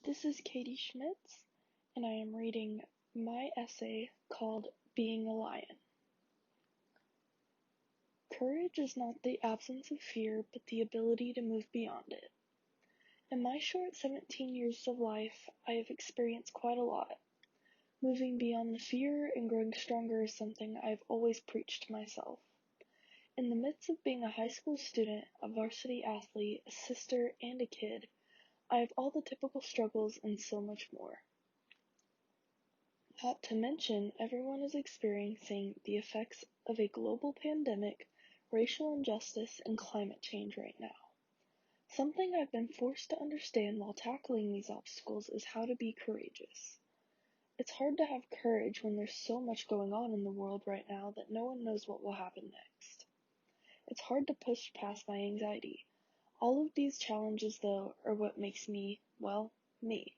This is Katie Schmitz, and I am reading my essay called Being a Lion. Courage is not the absence of fear, but the ability to move beyond it. In my short 17 years of life, I have experienced quite a lot. Moving beyond the fear and growing stronger is something I have always preached to myself. In the midst of being a high school student, a varsity athlete, a sister, and a kid, I have all the typical struggles and so much more. Not to mention, everyone is experiencing the effects of a global pandemic, racial injustice, and climate change right now. Something I've been forced to understand while tackling these obstacles is how to be courageous. It's hard to have courage when there's so much going on in the world right now that no one knows what will happen next. It's hard to push past my anxiety. All of these challenges, though, are what makes me, well, me.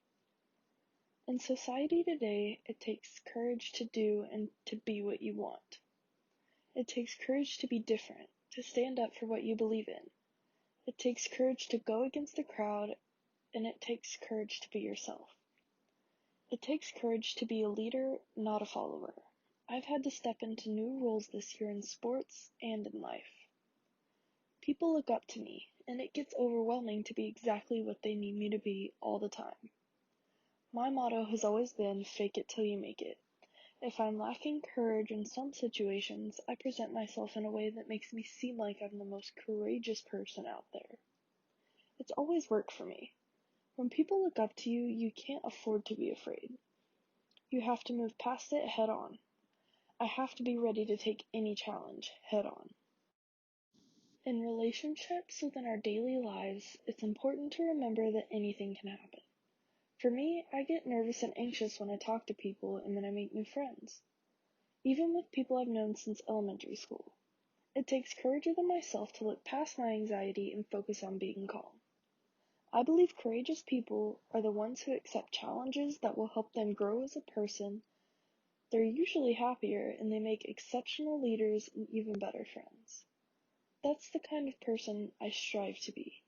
In society today, it takes courage to do and to be what you want. It takes courage to be different, to stand up for what you believe in. It takes courage to go against the crowd, and it takes courage to be yourself. It takes courage to be a leader, not a follower. I've had to step into new roles this year in sports and in life. People look up to me, and it gets overwhelming to be exactly what they need me to be all the time. My motto has always been, fake it till you make it. If I'm lacking courage in some situations, I present myself in a way that makes me seem like I'm the most courageous person out there. It's always worked for me. When people look up to you, you can't afford to be afraid. You have to move past it head on. I have to be ready to take any challenge head on. In relationships within our daily lives, it's important to remember that anything can happen. For me, I get nervous and anxious when I talk to people and when I make new friends. Even with people I've known since elementary school. It takes courage within myself to look past my anxiety and focus on being calm. I believe courageous people are the ones who accept challenges that will help them grow as a person. They're usually happier and they make exceptional leaders and even better friends. That's the kind of person I strive to be.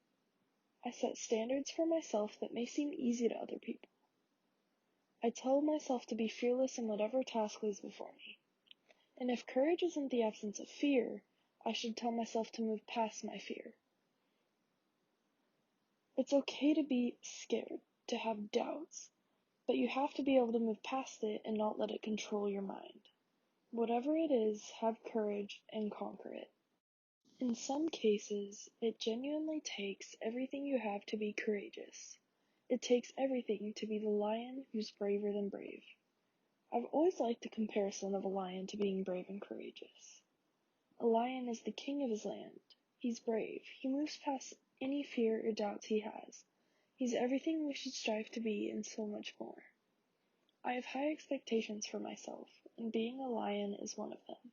I set standards for myself that may seem easy to other people. I tell myself to be fearless in whatever task lays before me. And if courage isn't the absence of fear, I should tell myself to move past my fear. It's okay to be scared, to have doubts, but you have to be able to move past it and not let it control your mind. Whatever it is, have courage and conquer it. In some cases, it genuinely takes everything you have to be courageous. It takes everything to be the lion who's braver than brave. I've always liked the comparison of a lion to being brave and courageous. A lion is the king of his land. He's brave. He moves past any fear or doubts he has. He's everything we should strive to be and so much more. I have high expectations for myself, and being a lion is one of them.